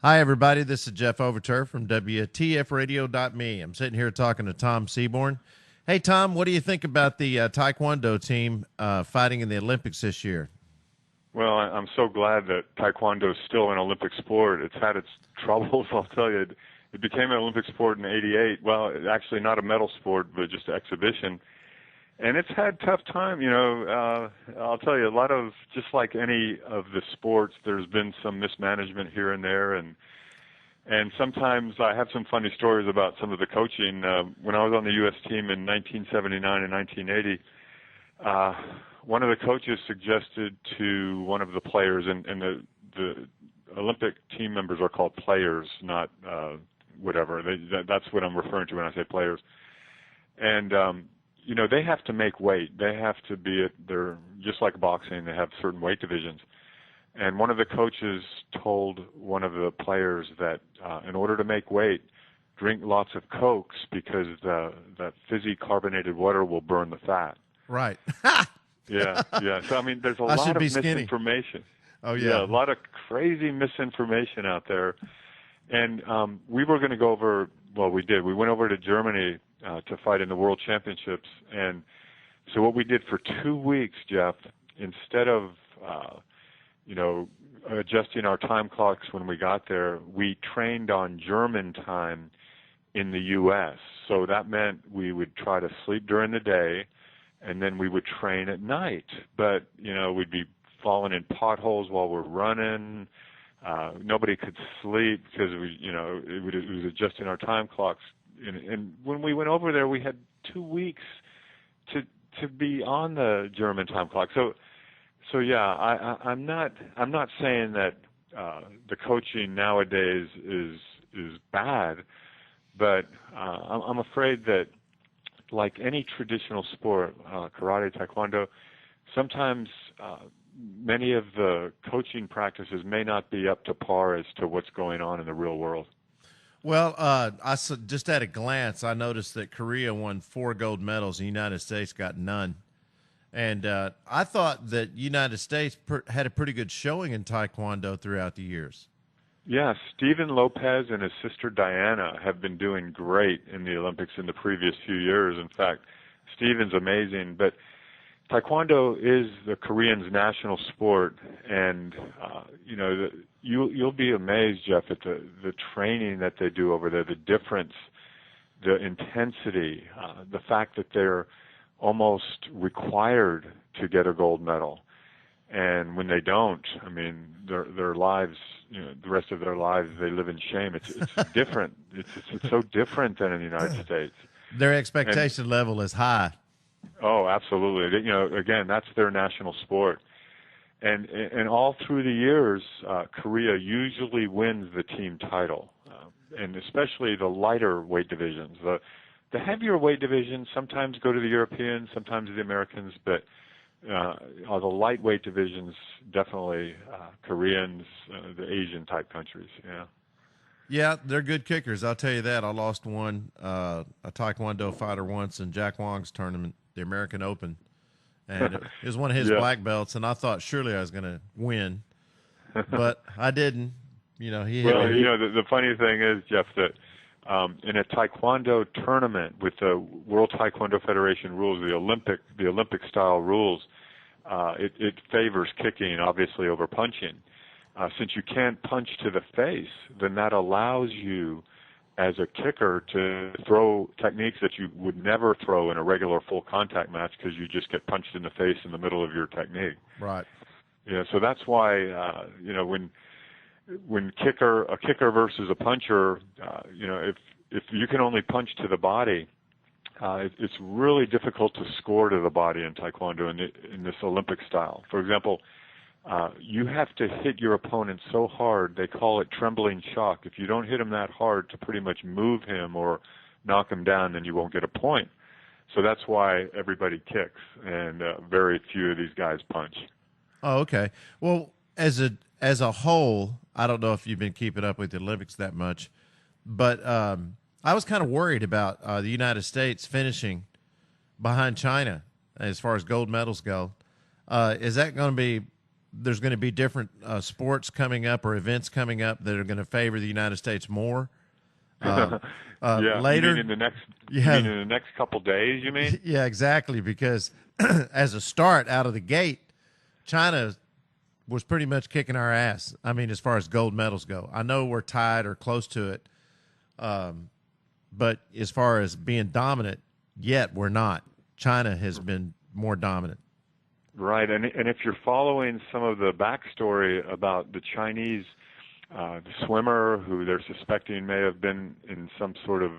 Hi, everybody. This is Jeff Overturf from WTFradio.me. I'm sitting here talking to Tom Seabourne. Hey, Tom, what do you think about the Taekwondo team fighting in the Olympics this year? Well, I'm so glad that Taekwondo is still an Olympic sport. It's had its troubles, I'll tell you. It became an Olympic sport in '88. Well, actually not a medal sport, but just an exhibition. And it's had tough time, I'll tell you, a lot of, just like any of the sports, there's been some mismanagement here and there, and sometimes I have some funny stories about some of the coaching. When I was on the U.S. team in 1979 and 1980, one of the coaches suggested to one of the players, and the Olympic team members are called players, not whatever. That's what I'm referring to when I say players. And they have to make weight. They have to they're just like boxing. They have certain weight divisions. And one of the coaches told one of the players that in order to make weight, drink lots of Cokes because that fizzy carbonated water will burn the fat. Right. Yeah. So, I mean, there's a lot of misinformation. Oh, yeah. A lot of crazy misinformation out there. And we were going to go over, well, we did. We went over to Germany to fight in the World Championships. And so what we did for 2 weeks, Jeff, instead of, adjusting our time clocks when we got there, we trained on German time in the U.S. So that meant we would try to sleep during the day, and then we would train at night. But, we'd be falling in potholes while we're running. Nobody could sleep because it was adjusting our time clocks. And when we went over there, we had 2 weeks to be on the German time clock. So yeah, I'm not saying that the coaching nowadays is bad, but I'm afraid that, like any traditional sport, karate, taekwondo, sometimes many of the coaching practices may not be up to par as to what's going on in the real world. Well, just at a glance, I noticed that Korea won 4 gold medals. The United States got none. And I thought that United States had a pretty good showing in Taekwondo throughout the years. Yeah, Stephen Lopez and his sister Diana have been doing great in the Olympics in the previous few years. In fact, Stephen's amazing. But Taekwondo is the Koreans' national sport, and you'll be amazed, Jeff, at the training that they do over there, the difference, the intensity, the fact that they're almost required to get a gold medal. And when they don't, I mean, their lives, the rest of their lives, they live in shame. It's different. It's so different than in the United States. Their expectation level is high. Oh, absolutely. Again, that's their national sport. And all through the years, Korea usually wins the team title, and especially the lighter weight divisions. The heavier weight divisions sometimes go to the Europeans, sometimes the Americans, but the lightweight divisions, definitely Koreans, the Asian-type countries, yeah. Yeah, they're good kickers. I'll tell you that. I lost one, a Taekwondo fighter once in Jack Wong's tournament, the American Open. And it was one of his black belts, and I thought surely I was going to win. But I didn't. The funny thing is, Jeff, that in a Taekwondo tournament with the World Taekwondo Federation rules, the Olympic style rules, it favors kicking, obviously, over punching. Since you can't punch to the face, then that allows you, as a kicker, to throw techniques that you would never throw in a regular full contact match because you just get punched in the face in the middle of your technique. Right. Yeah. So that's why when a kicker versus a puncher, if you can only punch to the body, it's really difficult to score to the body in Taekwondo in this Olympic style. For example, you have to hit your opponent so hard, they call it trembling shock. If you don't hit him that hard to pretty much move him or knock him down, then you won't get a point. So that's why everybody kicks, and very few of these guys punch. Oh, okay. Well, as a whole, I don't know if you've been keeping up with the Olympics that much, but I was kind of worried about the United States finishing behind China as far as gold medals go. Is that going to be there's going to be different sports coming up or events coming up that are going to favor the United States more. Yeah, later, you mean in the next couple days, you mean? Yeah, exactly. Because as a start out of the gate, China was pretty much kicking our ass. I mean, as far as gold medals go, I know we're tied or close to it. But as far as being dominant, yet we're not. China has been more dominant. Right, and if you're following some of the backstory about the Chinese swimmer who they're suspecting may have been in some sort of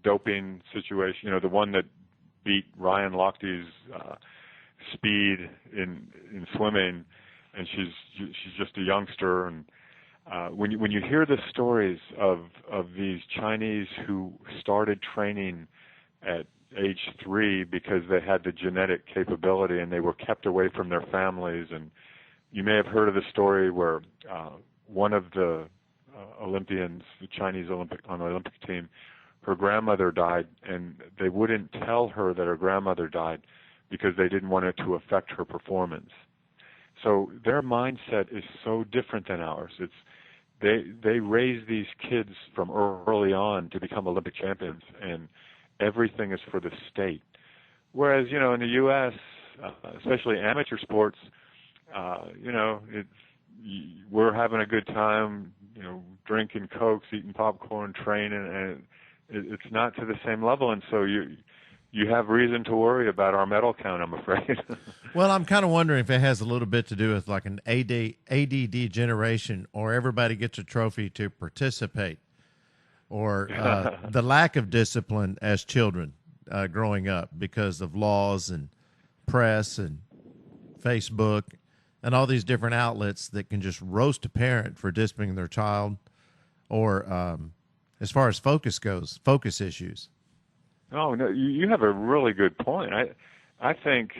doping situation, the one that beat Ryan Lochte's speed in swimming, and she's just a youngster. And when you hear the stories of these Chinese who started training at age 3 because they had the genetic capability and they were kept away from their families, and you may have heard of the story where one of the Olympians, the Chinese on the Olympic team, her grandmother died, and they wouldn't tell her that her grandmother died because they didn't want it to affect her performance. So their mindset is so different than ours. They raise these kids from early on to become Olympic champions, and everything is for the state. Whereas, in the U.S., especially amateur sports, we're having a good time, drinking Cokes, eating popcorn, training, and it's not to the same level. And so you have reason to worry about our medal count, I'm afraid. Well, I'm kind of wondering if it has a little bit to do with like an ADD generation, or everybody gets a trophy to participate, or the lack of discipline as children growing up because of laws and press and Facebook and all these different outlets that can just roast a parent for disciplining their child, or as far as focus goes, focus issues. Oh, no, you have a really good point. I think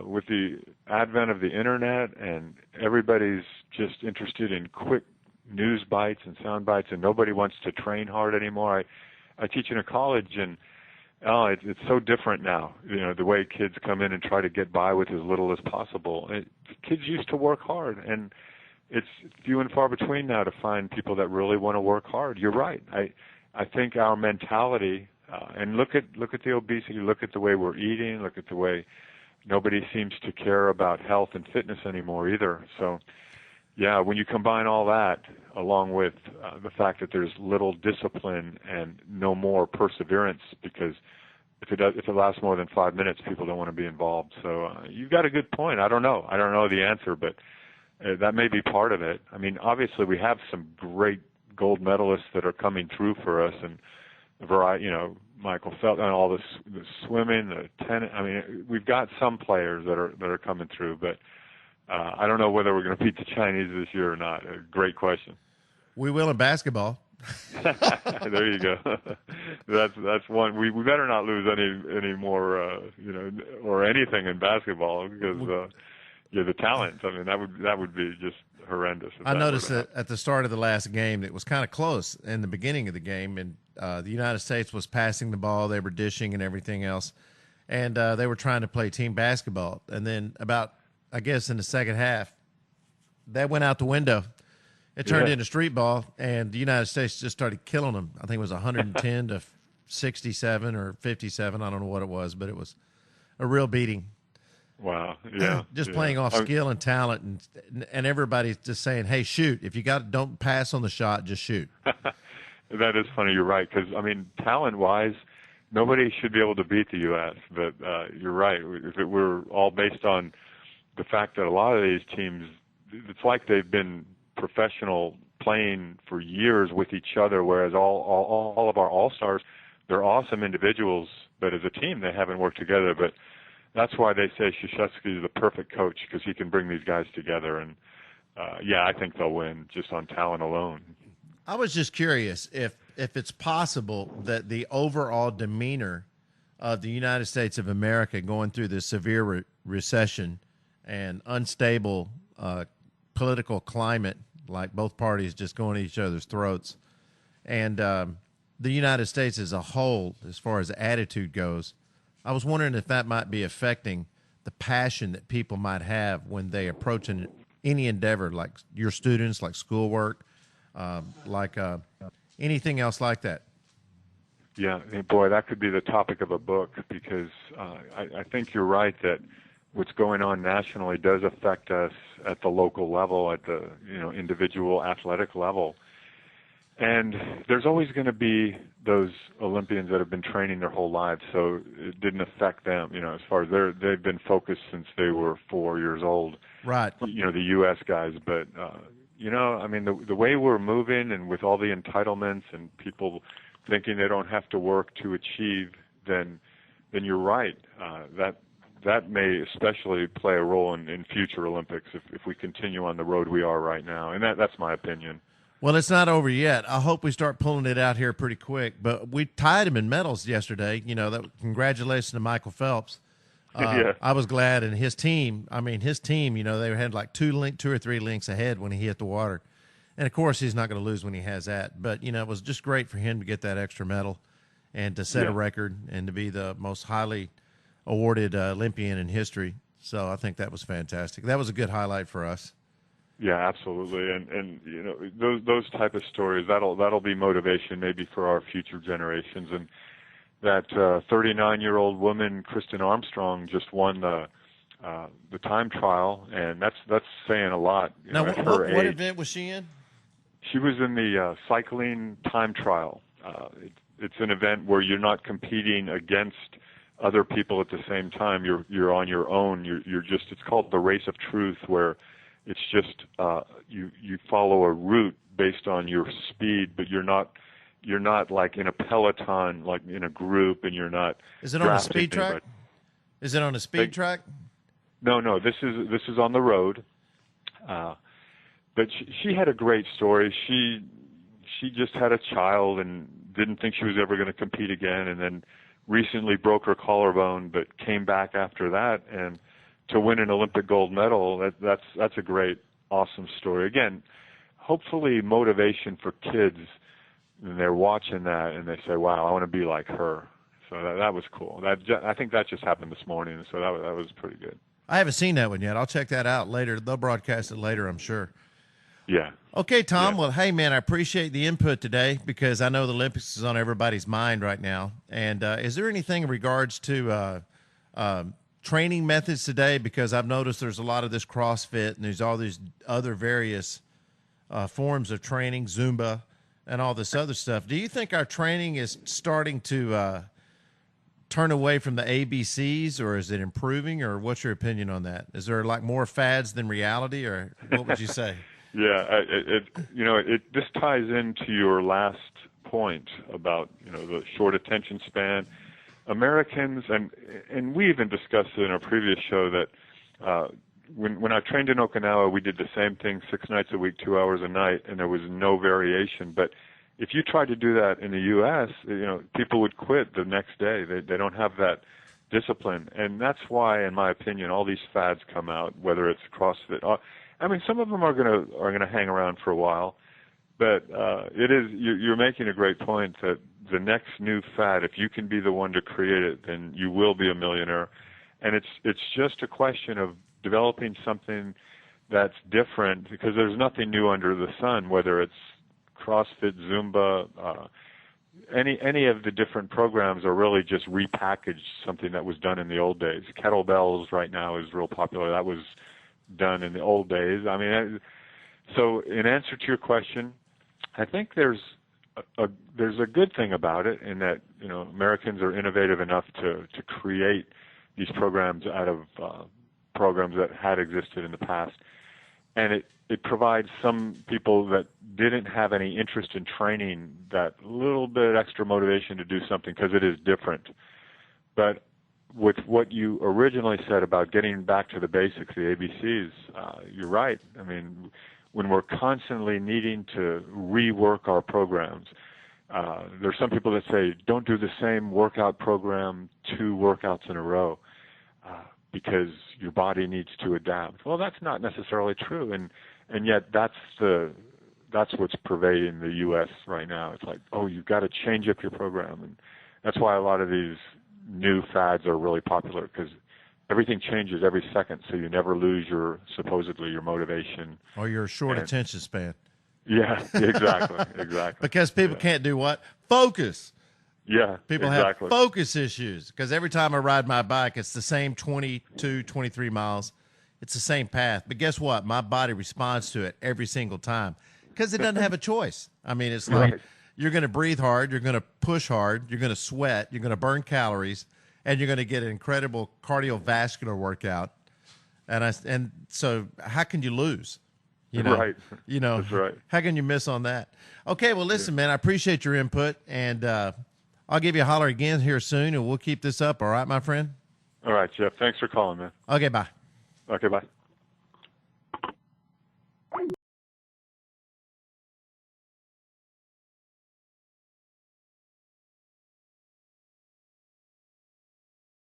with the advent of the internet and everybody's just interested in quick news bites and sound bites, and nobody wants to train hard anymore. I teach in a college, and it's so different now. The way kids come in and try to get by with as little as possible. Kids used to work hard, and it's few and far between now to find people that really want to work hard. You're right. I think our mentality, and look at the obesity, look at the way we're eating, look at the way nobody seems to care about health and fitness anymore either. So, yeah, when you combine all that along with the fact that there's little discipline and no more perseverance, because if it lasts more than 5 minutes, people don't want to be involved. So you've got a good point. I don't know the answer, but that may be part of it. I mean, obviously we have some great gold medalists that are coming through for us, and a variety, Michael Phelps and all the swimming, the tennis. I mean, we've got some players that are coming through, but I don't know whether we're going to beat the Chinese this year or not. A great question. We will in basketball. There you go. That's one. We better not lose any more, or anything in basketball, because the talent. I mean, that would be just horrendous. I noticed that at the start of the last game, it was kind of close in the beginning of the game, and the United States was passing the ball, they were dishing and everything else, and they were trying to play team basketball. And then about, I guess, in the second half, that went out the window. It turned into street ball, and the United States just started killing them. I think it was 110 to 67 or 57. I don't know what it was, but it was a real beating. Wow. Yeah. Just playing off skill and talent, and everybody's just saying, hey, shoot. If you don't pass on the shot, just shoot. That is funny. You're right. Because, I mean, talent-wise, nobody should be able to beat the U.S. But you're right. If it were all based on the fact that a lot of these teams, it's like they've been professional playing for years with each other, whereas all of our all-stars, they're awesome individuals, but as a team, they haven't worked together. But that's why they say Krzyzewski is the perfect coach, because he can bring these guys together. And, I think they'll win just on talent alone. I was just curious if it's possible that the overall demeanor of the United States of America going through this severe recession and unstable political climate, like both parties just going at each other's throats, and the United States as a whole, as far as attitude goes, I was wondering if that might be affecting the passion that people might have when they approach an any endeavor, like your students, like schoolwork, like anything else like that? Yeah, boy, that could be the topic of a book, because I think you're right that what's going on nationally does affect us at the local level, at the individual athletic level. And there's always going to be those Olympians that have been training their whole lives, so it didn't affect them, as far as they've been focused since they were 4 years old. Right. The U.S. guys. But, I mean, the way we're moving, and with all the entitlements and people thinking they don't have to work to achieve, then you're right. That may especially play a role in future Olympics if we continue on the road we are right now. And that's my opinion. Well, it's not over yet. I hope we start pulling it out here pretty quick. But we tied him in medals yesterday. Congratulations to Michael Phelps. Yeah. I was glad, and his team. They had like two or three links ahead when he hit the water. And of course, he's not going to lose when he has that. But it was just great for him to get that extra medal, and to set a record, and to be the most highly awarded Olympian in history. So I think that was fantastic. That was a good highlight for us. Yeah, absolutely, and those type of stories, that'll be motivation maybe for our future generations. And that 39-year-old woman, Kristen Armstrong, just won the time trial, and that's saying a lot. Now, what event was she in? She was in the cycling time trial. It's an event where you're not competing against other people at the same time. You're on your own. It's called the Race of Truth, where it's just you follow a route based on your speed, but you're not like in a peloton, like in a group, and you're not. Is it on a speed track? Is it on a speed track? No. This is on the road. But she had a great story. She just had a child and didn't think she was ever going to compete again, and then recently broke her collarbone, but came back after that, and to win an Olympic gold medal, that's a great, awesome story. Again, hopefully motivation for kids, and they're watching that and they say, "Wow, I want to be like her." So that was cool. I think that just happened this morning, so that was pretty good. I haven't seen that one yet. I'll check that out later. They'll broadcast it later, I'm sure. Yeah. Okay, Tom. Yeah. Well, hey, man, I appreciate the input today, because I know the Olympics is on everybody's mind right now. And is there anything in regards to training methods today? Because I've noticed there's a lot of this CrossFit, and there's all these other various forms of training, Zumba, and all this other stuff. Do you think our training is starting to turn away from the ABCs, or is it improving, or what's your opinion on that? Is there like more fads than reality, or what would you say? Yeah, this ties into your last point about the short attention span. Americans, and we even discussed it in a previous show, that when I trained in Okinawa, we did the same thing 6 nights a week, 2 hours a night, and there was no variation. But if you tried to do that in the U.S., people would quit the next day. They don't have that discipline, and that's why, in my opinion, all these fads come out, whether it's CrossFit. I mean, some of them are gonna hang around for a while, but you're making a great point that the next new fad, if you can be the one to create it, then you will be a millionaire. And it's just a question of developing something that's different, because there's nothing new under the sun, whether it's CrossFit, Zumba, any of the different programs are really just repackaged something that was done in the old days. Kettlebells right now is real popular. That was done in the old days. I mean, so in answer to your question, I think there's a good thing about it, in that Americans are innovative enough to create these programs out of programs that had existed in the past, and it provides some people that didn't have any interest in training that little bit extra motivation to do something, because it is different. But with what you originally said about getting back to the basics, the ABCs, you're right. I mean, when we're constantly needing to rework our programs, there's some people that say, don't do the same workout program 2 workouts in a row, because your body needs to adapt. Well, that's not necessarily true, and yet that's what's pervading the U.S. right now. It's like, oh, you've got to change up your program, and that's why a lot of these new fads are really popular, because everything changes every second, so you never lose supposedly your motivation. Or your short attention span. Yeah, exactly, exactly. Because people can't do what? Focus. Yeah, people exactly. have focus issues because every time I ride my bike, it's the same 22, 23 miles. It's the same path. But guess what? My body responds to it every single time because it doesn't have a choice. I mean, it's like you're going to breathe hard, you're going to push hard, you're going to sweat, you're going to burn calories, and you're going to get an incredible cardiovascular workout. And so how can you lose? You know, right. You know, that's right. How can you miss on that? Okay, well, listen, man, I appreciate your input, and I'll give you a holler again here soon, and we'll keep this up. All right, my friend? All right, Jeff. Thanks for calling, man. Okay, bye. Okay, bye.